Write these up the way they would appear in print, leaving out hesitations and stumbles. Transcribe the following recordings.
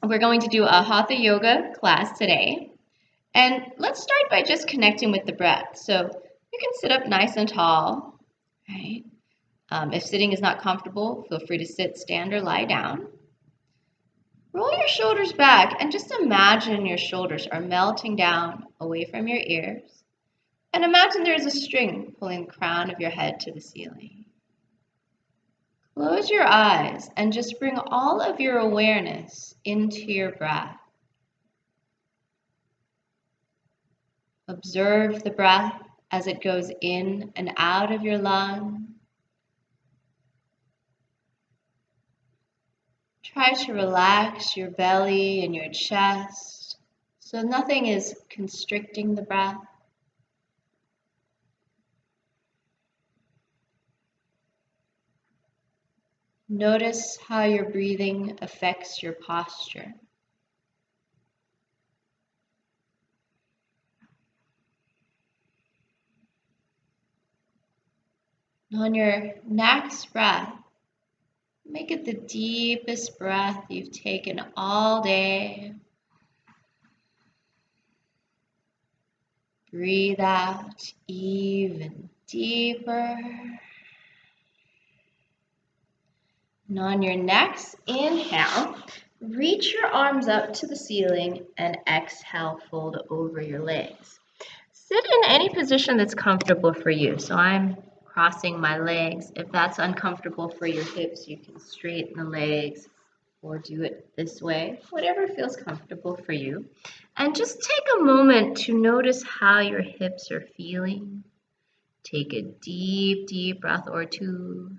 We're going to do a hatha yoga class today. And let's start by just connecting with the breath. So you can sit up nice and tall, right? If sitting is not comfortable, feel free to sit, stand, or lie down. Roll your shoulders back and just imagine your shoulders are melting down away from your ears. And imagine there is a string pulling the crown of your head to the ceiling. Close your eyes and just bring all of your awareness into your breath. Observe the breath as it goes in and out of your lungs. Try to relax your belly and your chest so nothing is constricting the breath. Notice how your breathing affects your posture. On your next breath, make it the deepest breath you've taken all day. Breathe out even deeper. And on your next inhale, reach your arms up to the ceiling and exhale, fold over your legs. Sit in any position that's comfortable for you. So I'm crossing my legs. If that's uncomfortable for your hips, you can straighten the legs or do it this way, whatever feels comfortable for you. And just take a moment to notice how your hips are feeling. Take a deep, deep breath or two.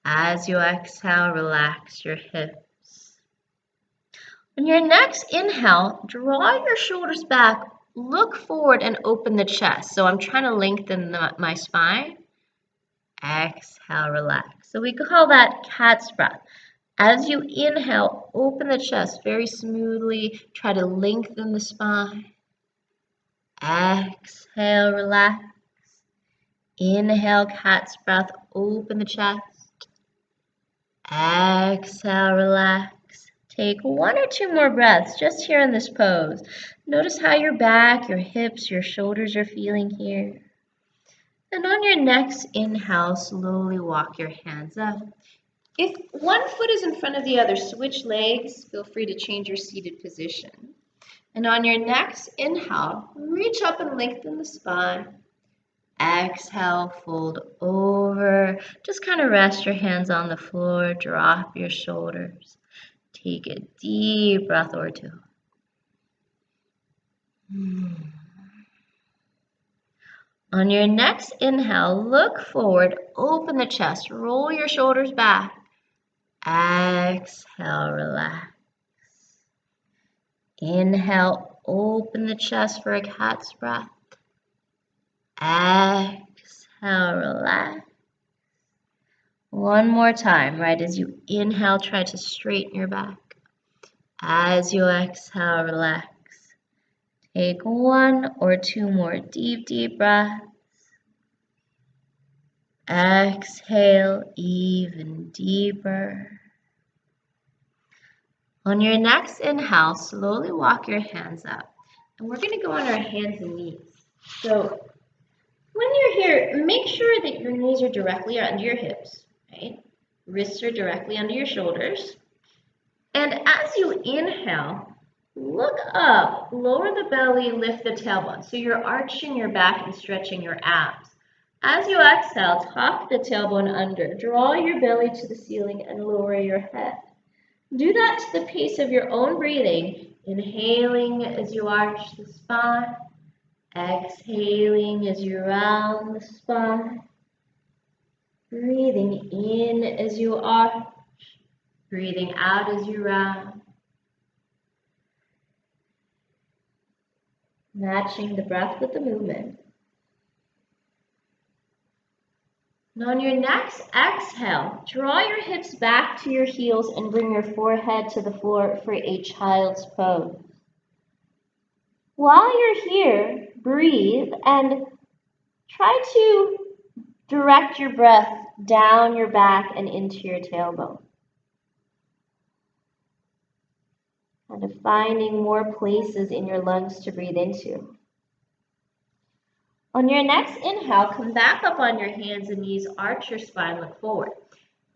As you exhale, relax your hips. On your next inhale, draw your shoulders back, look forward and open the chest. So I'm trying to lengthen my spine. Exhale, relax. So we call that cat's breath. As you inhale, open the chest very smoothly. Try to lengthen the spine. Exhale, relax. Inhale, cat's breath, open the chest. Exhale, relax. Take one or two more breaths just here in this pose. Notice how your back, your hips, your shoulders are feeling here. And on your next inhale, slowly walk your hands up. If one foot is in front of the other, switch legs. Feel free to change your seated position. And on your next inhale, reach up and lengthen the spine. Exhale, fold over. Just kind of rest your hands on the floor. Drop your shoulders. Take a deep breath or two. On your next inhale, look forward, open the chest, roll your shoulders back. Exhale, relax. Inhale, open the chest for a cat's breath. Exhale, relax. One more time, right as you inhale, try to straighten your back. As you exhale, relax. Take one or two more deep, deep breaths. Exhale even deeper. On your next inhale, slowly walk your hands up. And we're going to go on our hands and knees. So when you're here, make sure that your knees are directly under your hips, right? Wrists are directly under your shoulders. And as you inhale, look up, lower the belly, lift the tailbone. So you're arching your back and stretching your abs. As you exhale, tuck the tailbone under. Draw your belly to the ceiling and lower your head. Do that to the pace of your own breathing. Inhaling as you arch the spine. Exhaling as you round the spine. Breathing in as you arch. Breathing out as you round. Matching the breath with the movement. And on your next exhale, draw your hips back to your heels and bring your forehead to the floor for a child's pose. While you're here, breathe and try to direct your breath down your back and into your tailbone. Kind of finding more places in your lungs to breathe into. On your next inhale, come back up on your hands and knees, arch your spine, look forward.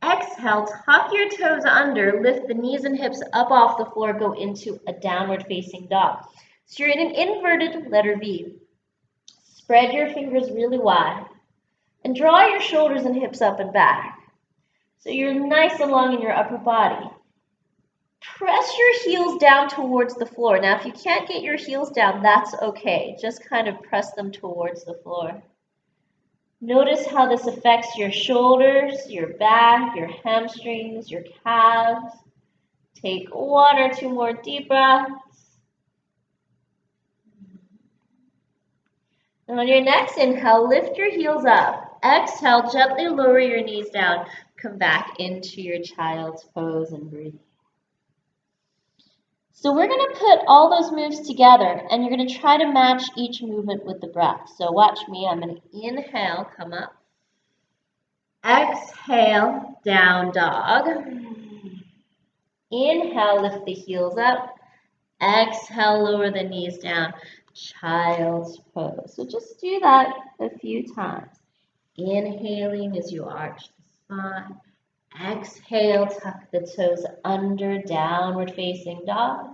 Exhale, tuck your toes under, lift the knees and hips up off the floor, go into a downward facing dog. So you're in an inverted letter V. Spread your fingers really wide and draw your shoulders and hips up and back. So you're nice and long in your upper body. Press your heels down towards the floor. Now, if you can't get your heels down, that's okay. Just kind of press them towards the floor. Notice how this affects your shoulders, your back, your hamstrings, your calves. Take 1 or 2 more deep breaths. And on your next inhale, lift your heels up. Exhale, gently lower your knees down. Come back into your child's pose and breathe. So we're going to put all those moves together, and you're going to try to match each movement with the breath. So watch me. I'm going to inhale, come up. Exhale, down dog. Inhale, lift the heels up. Exhale, lower the knees down. Child's pose. So just do that a few times. Inhaling as you arch the spine. Exhale, tuck the toes under, downward facing dog.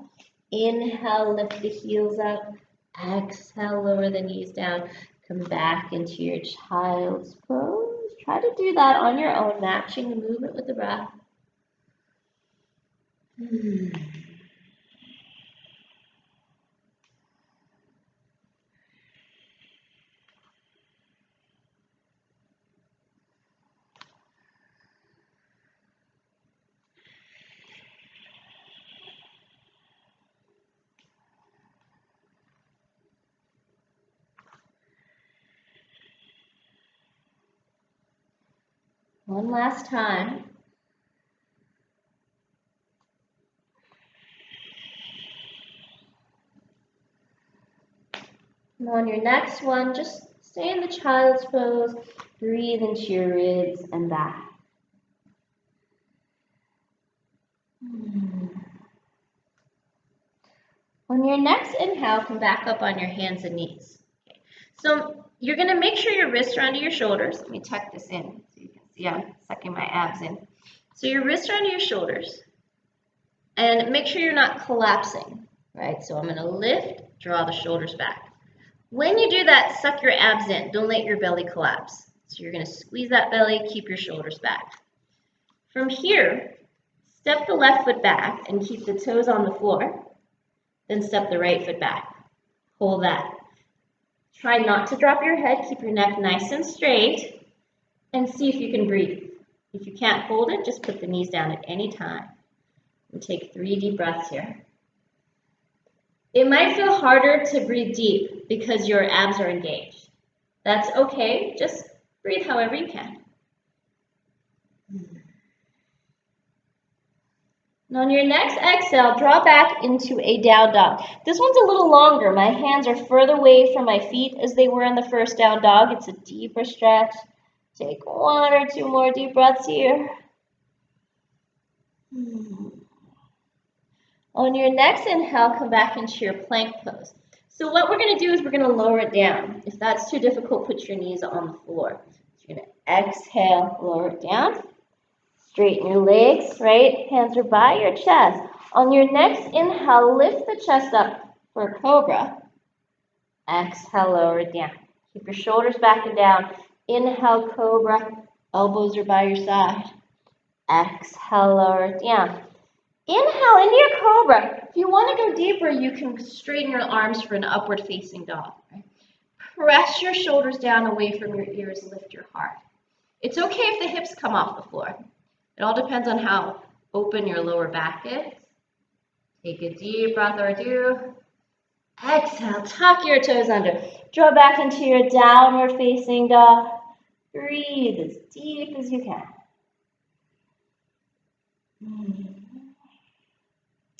Inhale, lift the heels up. Exhale, lower the knees down. Come back into your child's pose. Try to do that on your own, matching the movement with the breath. One last time. And on your next one, just stay in the child's pose. Breathe into your ribs and back. On your next inhale, come back up on your hands and knees. Okay. So you're going to make sure your wrists are under your shoulders. Let me tuck this in so you can see I'm sucking my abs in. So your wrists are under your shoulders. And make sure you're not collapsing, right? So I'm going to lift, draw the shoulders back. When you do that, suck your abs in. Don't let your belly collapse. So you're going to squeeze that belly, keep your shoulders back. From here, step the left foot back and keep the toes on the floor. Then step the right foot back. Hold that. Try not to drop your head. Keep your neck nice and straight. And see if you can breathe. If you can't hold it, just put the knees down at any time. And take 3 deep breaths here. It might feel harder to breathe deep because your abs are engaged. That's okay. Just breathe however you can. And on your next exhale, draw back into a down dog. This one's a little longer. My hands are further away from my feet as they were in the first down dog. It's a deeper stretch. Take 1 or 2 more deep breaths here. On your next inhale, come back into your plank pose. So what we're going to do is we're going to lower it down. If that's too difficult, put your knees on the floor. So you're going to exhale, lower it down. Straighten your legs, right? Hands are by your chest. On your next inhale, lift the chest up for cobra. Exhale, lower it down. Keep your shoulders back and down. Inhale, cobra. Elbows are by your side. Exhale, lower it down. Inhale into your cobra. If you want to go deeper, you can straighten your arms for an upward facing dog. Right? Press your shoulders down away from your ears, lift your heart. It's okay if the hips come off the floor. It all depends on how open your lower back is. Take a deep breath or 2. Exhale, tuck your toes under. Draw back into your downward facing dog. Breathe as deep as you can.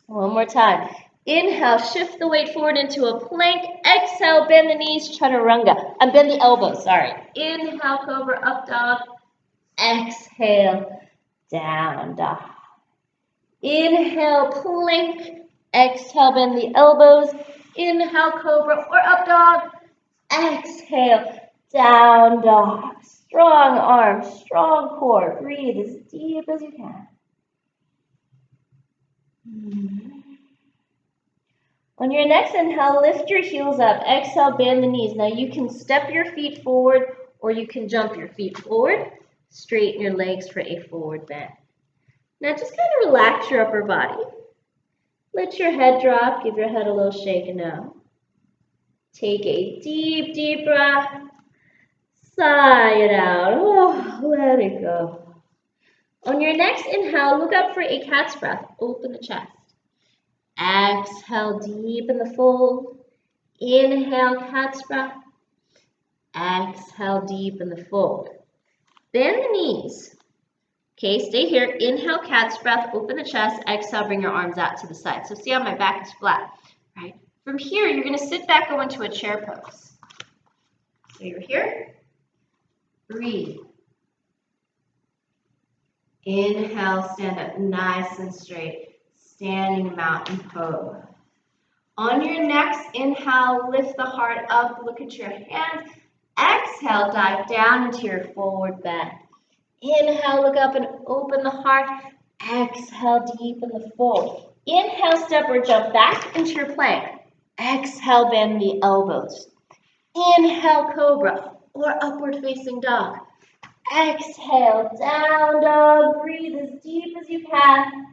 One more time. Inhale, shift the weight forward into a plank. Exhale, bend the knees, chaturanga. And bend the elbows, sorry. Inhale, cobra, up dog. Exhale, down dog. Inhale, plank. Exhale, bend the elbows. Inhale, cobra or up dog. Exhale, down dog. Strong arms, strong core. Breathe as deep as you can. On your next inhale, lift your heels up. Exhale, bend the knees. Now you can step your feet forward or you can jump your feet forward. Straighten your legs for a forward bend. Now just kind of relax your upper body. Let your head drop. Give your head a little shake now. Take a deep, deep breath. Sigh it out. Oh, let it go. On your next inhale, look up for a cat's breath. Open the chest. Exhale, deep in the fold. Inhale, cat's breath. Exhale, deep in the fold. Bend the knees. Okay, stay here. Inhale, cat's breath. Open the chest. Exhale, bring your arms out to the side. So see how my back is flat, right? From here, you're going to sit back, go into a chair pose. So you're here. Breathe. Inhale, stand up nice and straight. Standing mountain pose. On your next inhale, lift the heart up. Look at your hands. Exhale, dive down into your forward bend. Inhale, look up and open the heart. Exhale, deep in the fold. Inhale, step or jump back into your plank. Exhale, bend the elbows. Inhale, cobra or upward facing dog. Exhale, down dog. Breathe as deep as you can.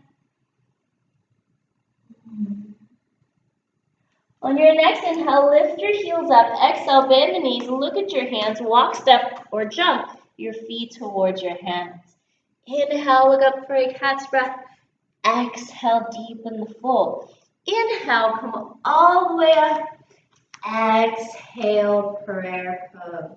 On your next inhale, lift your heels up. Exhale, bend the knees. Look at your hands. Walk, step, or jump your feet towards your hands. Inhale, look up for a cat's breath. Exhale, deep in the fold. Inhale, come all the way up. Exhale, prayer pose.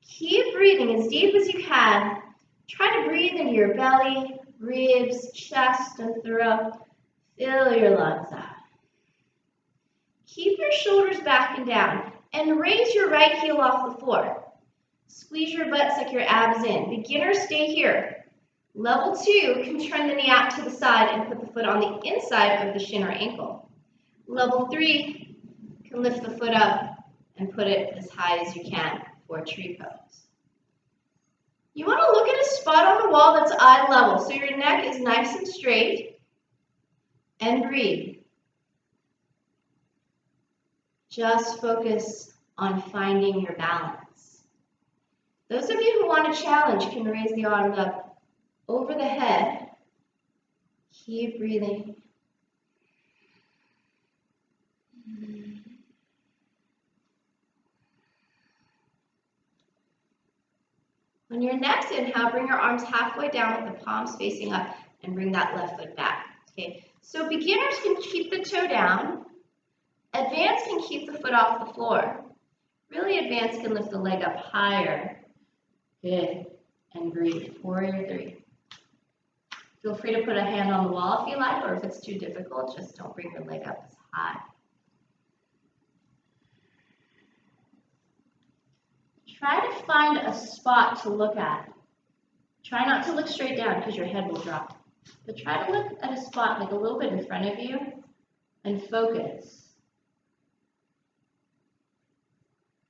Keep breathing as deep as you can. Try to breathe into your belly, ribs, chest, and throat. Fill your lungs out. Keep your shoulders back and down, and raise your right heel off the floor. Squeeze your butt, suck your abs in. Beginners, stay here. Level 2 can turn the knee out to the side and put the foot on the inside of the shin or ankle. Level 3 can lift the foot up and put it as high as you can for a tree pose. You want to look at a spot on the wall that's eye level, so your neck is nice and straight, and breathe. Just focus on finding your balance. Those of you who want a challenge can raise the arms up over the head. Keep breathing. On your next inhale, bring your arms halfway down with the palms facing up and bring that left foot back. Okay, so beginners can keep the toe down. Advanced can keep the foot off the floor. Really advanced can lift the leg up higher. Good. And breathe. Warrior 3. Feel free to put a hand on the wall if you like, or if it's too difficult, just don't bring your leg up as high. Try to find a spot to look at. Try not to look straight down because your head will drop. But try to look at a spot like a little bit in front of you and focus.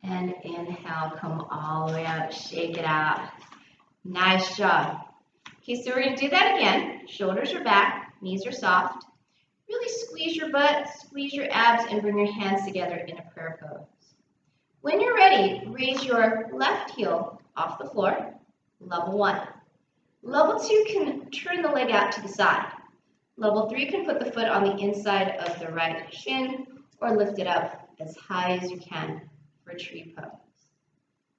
And inhale, come all the way up, shake it out. Nice job. Okay, so we're going to do that again. Shoulders are back, knees are soft. Really squeeze your butt, squeeze your abs, and bring your hands together in a prayer pose. When you're ready, raise your left heel off the floor, level 1. Level 2 can turn the leg out to the side. Level 3 can put the foot on the inside of the right shin or lift it up as high as you can for tree pose.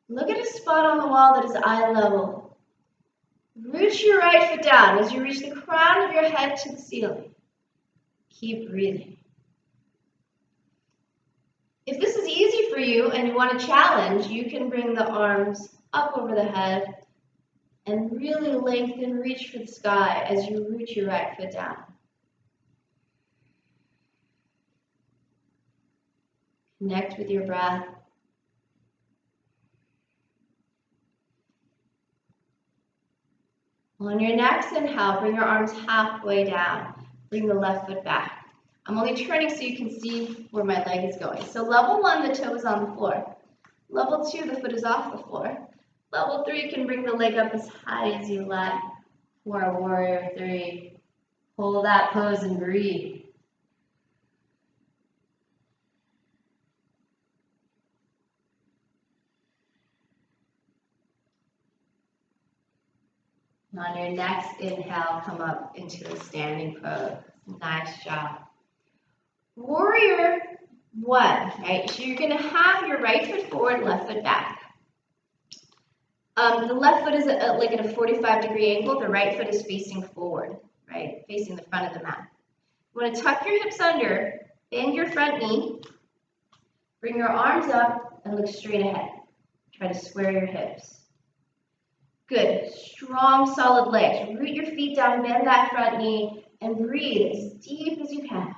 Look at a spot on the wall that is eye level. Root your right foot down as you reach the crown of your head to the ceiling. Keep breathing. If this is easy for you and you want a challenge, you can bring the arms up over the head and really lengthen, reach for the sky as you root your right foot down. Connect with your breath. On your next inhale, bring your arms halfway down. Bring the left foot back. I'm only turning so you can see where my leg is going. So level 1, the toe is on the floor. Level 2, the foot is off the floor. Level 3, you can bring the leg up as high as you like. For warrior 3. Hold that pose and breathe. And on your next inhale, come up into a standing pose. Nice job. Warrior 1, right? So you're going to have your right foot forward, left foot back. The left foot is like at a 45-degree angle. The right foot is facing forward, right? Facing the front of the mat. You want to tuck your hips under, bend your front knee, bring your arms up, and look straight ahead. Try to square your hips. Good. Strong, solid legs. Root your feet down, bend that front knee, and breathe as deep as you can.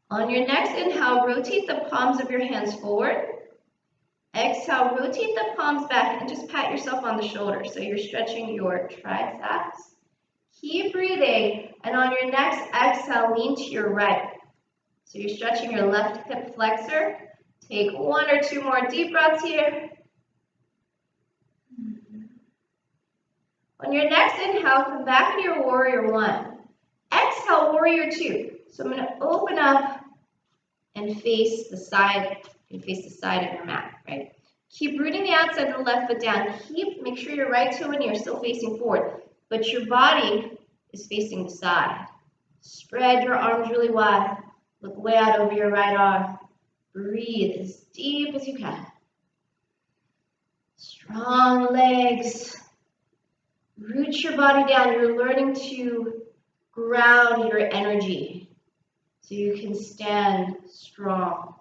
On your next inhale, rotate the palms of your hands forward. Exhale, rotate the palms back and just pat yourself on the shoulder. So you're stretching your triceps. Keep breathing. And on your next exhale, lean to your right. So you're stretching your left hip flexor. Take 1 or 2 more deep breaths here. On your next inhale, come back into your warrior 1. Exhale, warrior 2. So I'm going to open up and face the side. You face the side of your mat, right? Keep rooting the outside of the left foot down. Make sure your right toe and knee are still facing forward, but your body is facing the side. Spread your arms really wide. Look way out over your right arm. Breathe as deep as you can. Strong legs. Root your body down. You're learning to ground your energy so you can stand strong.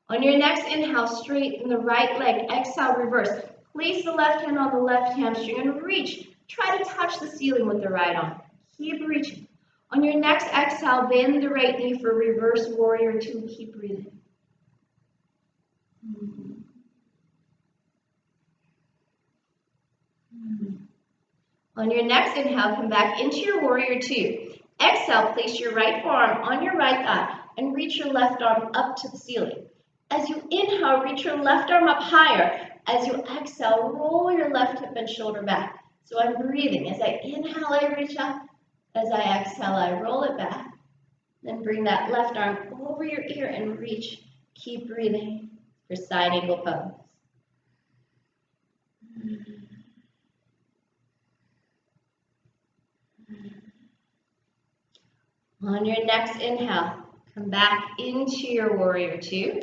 On your next inhale, straighten the right leg. Exhale, reverse. Place the left hand on the left hamstring and reach. Try to touch the ceiling with the right arm. Keep reaching. On your next exhale, bend the right knee for reverse warrior 2. Keep breathing. On your next inhale, come back into your warrior 2. Exhale, place your right forearm on your right thigh and reach your left arm up to the ceiling. As you inhale, reach your left arm up higher. As you exhale, roll your left hip and shoulder back. So I'm breathing. As I inhale, I reach up. As I exhale, I roll it back. Then bring that left arm over your ear and reach. Keep breathing for side angle pose. On your next inhale, come back into your warrior 2.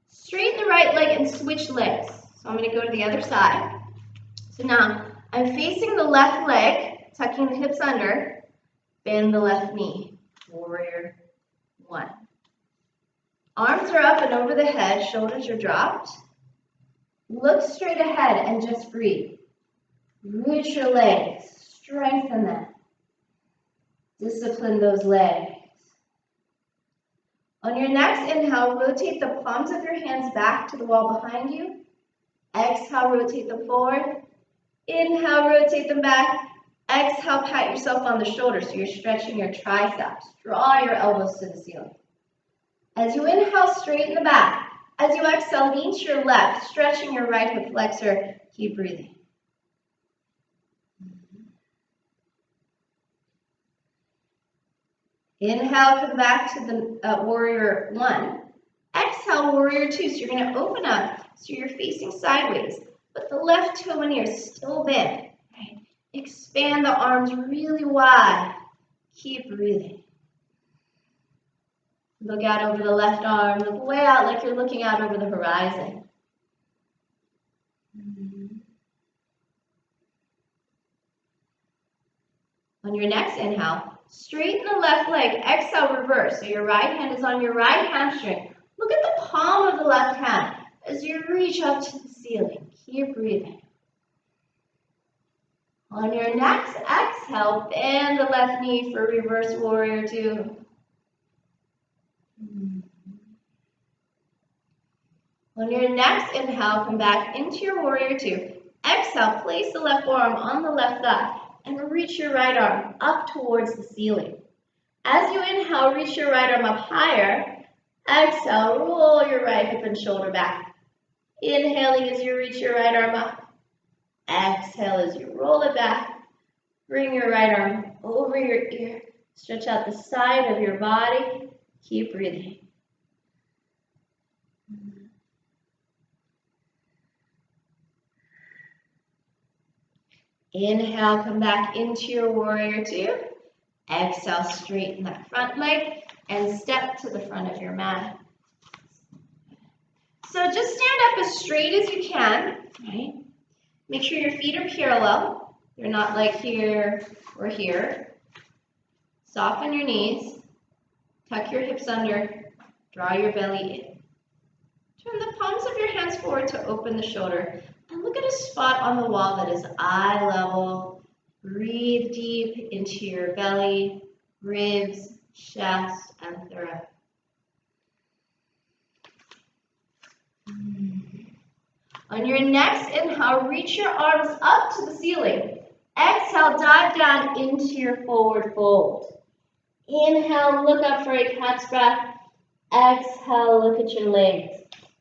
Straighten the right leg and switch legs. So I'm going to go to the other side. So now I'm facing the left leg, tucking the hips under, bend the left knee, warrior 1. Arms are up and over the head, shoulders are dropped. Look straight ahead and just breathe. Root your legs, strengthen them. Discipline those legs. On your next inhale, rotate the palms of your hands back to the wall behind you. Exhale, rotate them forward. Inhale, rotate them back. Exhale, pat yourself on the shoulder so you're stretching your triceps. Draw your elbows to the ceiling. As you inhale, straighten the back. As you exhale, lean to your left, stretching your right hip flexor. Keep breathing. Inhale, come back to the warrior 1. Exhale, warrior 2. So you're going to open up so you're facing sideways, but the left toe and ear is still bent. Right? Expand the arms really wide. Keep breathing. Look out over the left arm. Look way out like you're looking out over the horizon. On your next inhale, straighten the left leg. Exhale, reverse. So your right hand is on your right hamstring. Look at the palm of the left hand as you reach up to the ceiling. Keep breathing. On your next exhale, bend the left knee for reverse warrior 2. On your next inhale, come back into your warrior 2. Exhale, place the left forearm on the left thigh and reach your right arm up towards the ceiling. As you inhale, reach your right arm up higher. Exhale, roll your right hip and shoulder back. Inhaling as you reach your right arm up. Exhale as you roll it back. Bring your right arm over your ear. Stretch out the side of your body. Keep breathing. Inhale, come back into your warrior two. Exhale, straighten that front leg and step to the front of your mat. So just stand up as straight as you can, right? Make sure your feet are parallel. They're not like here or here. Soften your knees. Tuck your hips under. Draw your belly in. Turn the palms of your hands forward to open the shoulder. And look at a spot on the wall that is eye level. Breathe deep into your belly, ribs, chest, and throat. On your next inhale, reach your arms up to the ceiling. Exhale, dive down into your forward fold. Inhale, look up for a cat's breath. Exhale, look at your legs.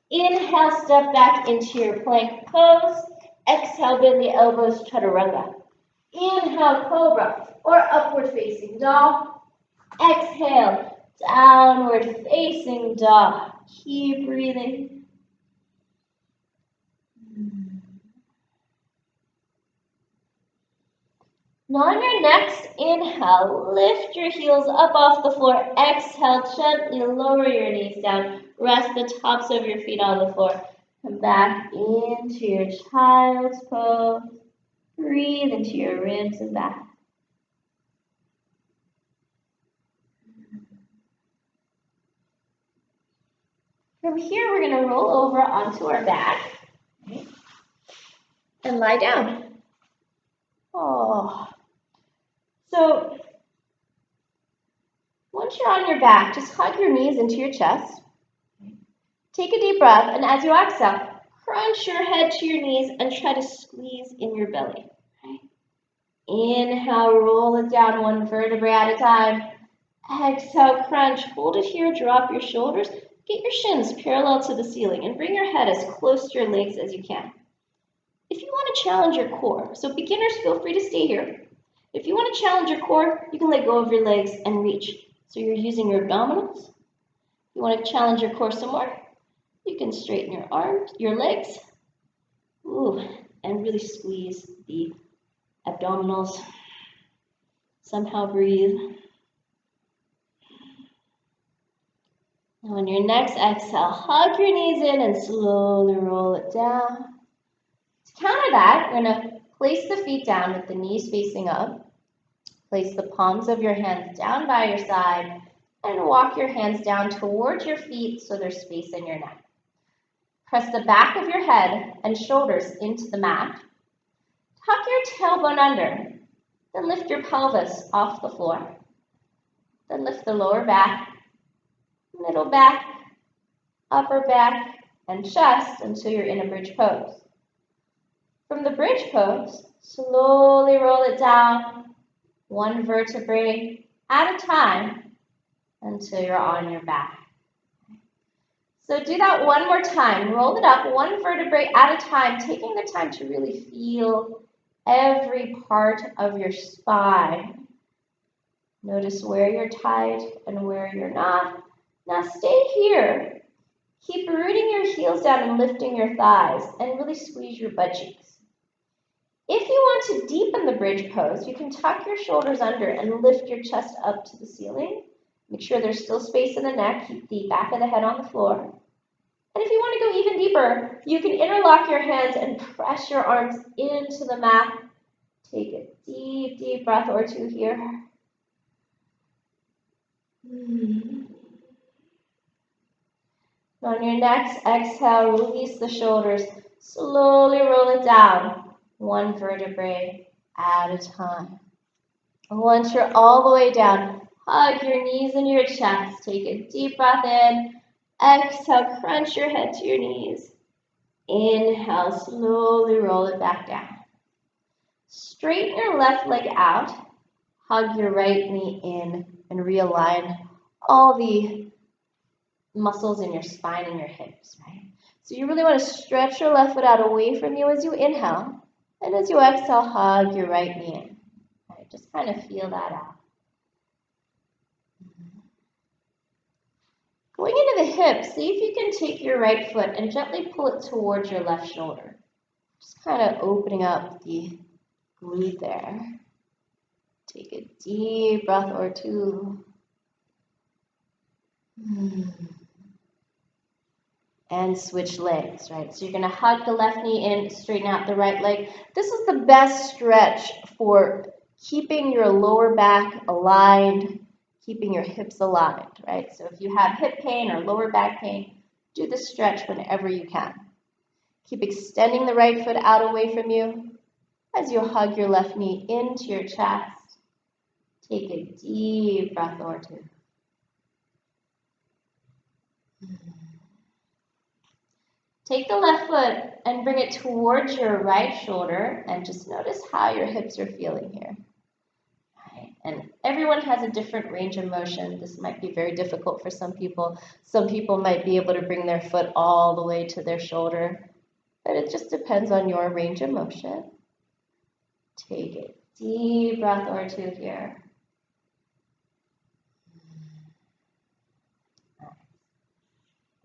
Inhale, step back into your plank pose. Exhale, bend the elbows, chaturanga. Inhale, cobra or upward facing dog. Exhale, downward facing dog. Keep breathing. Now on your next inhale, lift your heels up off the floor. Exhale, gently lower your knees down. Rest the tops of your feet on the floor. Come back into your child's pose. Breathe into your ribs and back. From here, we're going to roll over onto our back and lie down. Oh. So, once you're on your back, just hug your knees into your chest. Take a deep breath, and as you exhale, crunch your head to your knees and try to squeeze in your belly. Inhale, roll it down one vertebrae at a time. Exhale, crunch, hold it here, drop your shoulders. Get your shins parallel to the ceiling and bring your head as close to your legs as you can. If you want to challenge your core, so beginners feel free to stay here. If you want to challenge your core, you can let go of your legs and reach. So you're using your abdominals. If you want to challenge your core some more, you can straighten your arms, your legs, and really squeeze the abdominals. Somehow breathe. Now on your next exhale, hug your knees in and slowly roll it down. To counter that, we're going to place the feet down with the knees facing up. Place the palms of your hands down by your side and walk your hands down towards your feet so there's space in your neck. Press the back of your head and shoulders into the mat. Tuck your tailbone under. Then lift your pelvis off the floor. Then lift the lower back, middle back, upper back, and chest until you're in a bridge pose. From the bridge pose, slowly roll it down, one vertebrae at a time until you're on your back. So do that one more time. Roll it up one vertebrae at a time, taking the time to really feel every part of your spine. Notice where you're tight and where you're not. Now stay here. Keep rooting your heels down and lifting your thighs and really squeeze your butt cheeks. If you want to deepen the bridge pose, you can tuck your shoulders under and lift your chest up to the ceiling. Make sure there's still space in the neck. Keep the back of the head on the floor. And if you want to go even deeper, you can interlock your hands and press your arms into the mat. Take a deep, deep breath or two here. On your next exhale, release the shoulders. Slowly roll it down, one vertebrae at a time. And once you're all the way down, hug your knees into your chest. Take a deep breath in. Exhale, crunch your head to your knees. Inhale, slowly roll it back down. Straighten your left leg out. Hug your right knee in and realign all the muscles in your spine and your hips, right? So you really want to stretch your left foot out away from you as you inhale. And as you exhale, hug your right knee in. Right? Just kind of feel that out. Going into the hips, see if you can take your right foot and gently pull it towards your left shoulder. Just kind of opening up the glute there. Take a deep breath or two. And switch legs, right? So you're going to hug the left knee in, straighten out the right leg. This is the best stretch for keeping your lower back aligned, keeping your hips aligned, right? So if you have hip pain or lower back pain, do this stretch whenever you can. Keep extending the right foot out away from you as you hug your left knee into your chest. Take a deep breath or two. Take the left foot and bring it towards your right shoulder and just notice how your hips are feeling here. Right. And everyone has a different range of motion. This might be very difficult for some people. Some people might be able to bring their foot all the way to their shoulder, but it just depends on your range of motion. Take a deep breath or two here.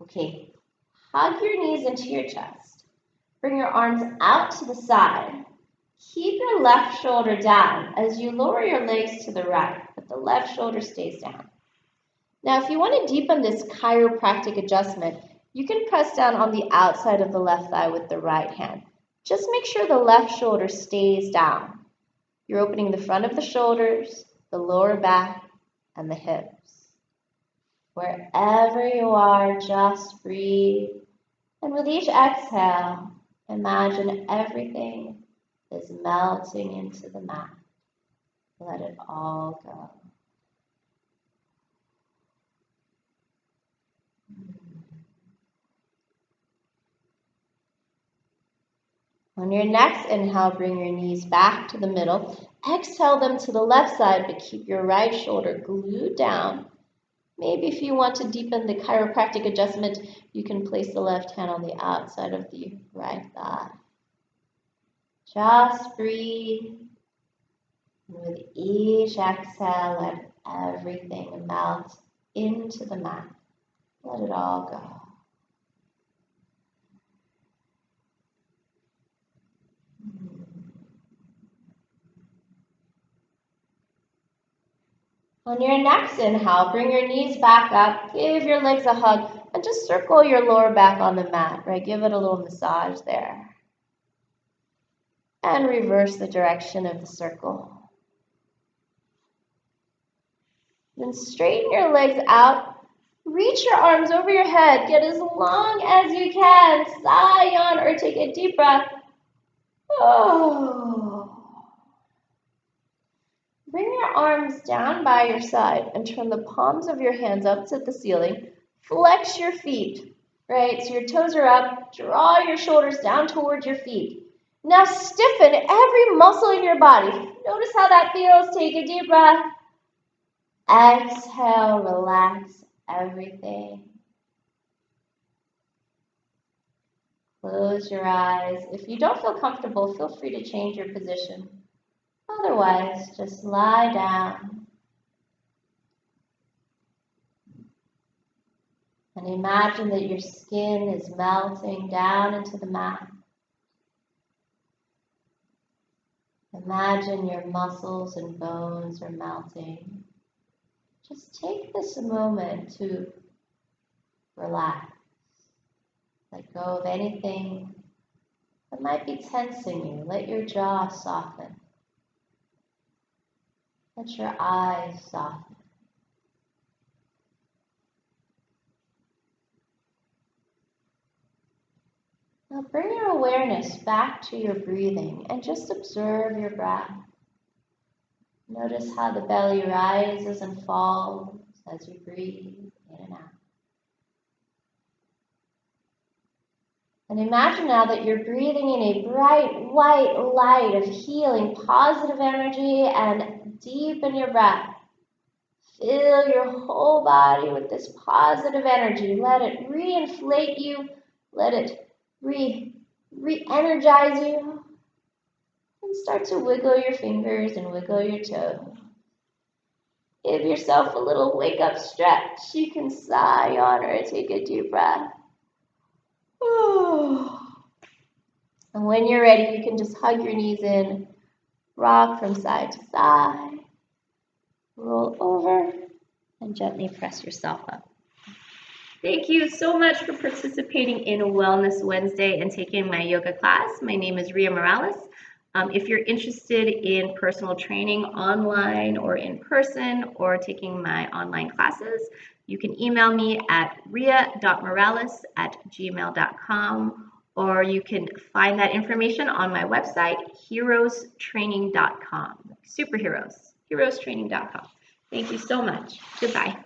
Okay. Hug your knees into your chest. Bring your arms out to the side. Keep your left shoulder down as you lower your legs to the right, but the left shoulder stays down. Now, if you want to deepen this chiropractic adjustment, you can press down on the outside of the left thigh with the right hand. Just make sure the left shoulder stays down. You're opening the front of the shoulders, the lower back, and the hips. Wherever you are, just breathe. And with each exhale, imagine everything is melting into the mat. Let it all go. On your next inhale, bring your knees back to the middle. Exhale them to the left side, but keep your right shoulder glued down. Maybe if you want to deepen the chiropractic adjustment, you can place the left hand on the outside of the right thigh. Just breathe. And with each exhale, let everything melt into the mat. Let it all go. On your next inhale, bring your knees back up, give your legs a hug, and just circle your lower back on the mat, right? Give it a little massage there. And reverse the direction of the circle. Then straighten your legs out. Reach your arms over your head. Get as long as you can. Sigh, yawn, or take a deep breath. Oh. Bring your arms down by your side and turn the palms of your hands up to the ceiling. Flex your feet, right? So your toes are up. Draw your shoulders down towards your feet. Now stiffen every muscle in your body. Notice how that feels. Take a deep breath. Exhale, relax everything. Close your eyes. If you don't feel comfortable, feel free to change your position. Otherwise, just lie down and imagine that your skin is melting down into the mat. Imagine your muscles and bones are melting. Just take this moment to relax. Let go of anything that might be tensing you. Let your jaw soften. Let your eyes soften. Now bring your awareness back to your breathing and just observe your breath. Notice how the belly rises and falls as you breathe in and out. And imagine now that you're breathing in a bright white light of healing, positive energy, and deepen your breath. Fill your whole body with this positive energy. Let it re-inflate you. Let it re-energize you. And start to wiggle your fingers and wiggle your toes. Give yourself a little wake-up stretch. You can sigh on or take a deep breath. And when you're ready, you can just hug your knees in, rock from side to side, roll over, and gently press yourself up. Thank you so much for participating in Wellness Wednesday and taking my yoga class. My name is Ria Morales. If you're interested in personal training online or in person or taking my online classes, you can email me at ria.morales@gmail.com, or you can find that information on my website, heroestraining.com. Superheroes, heroestraining.com. Thank you so much. Goodbye.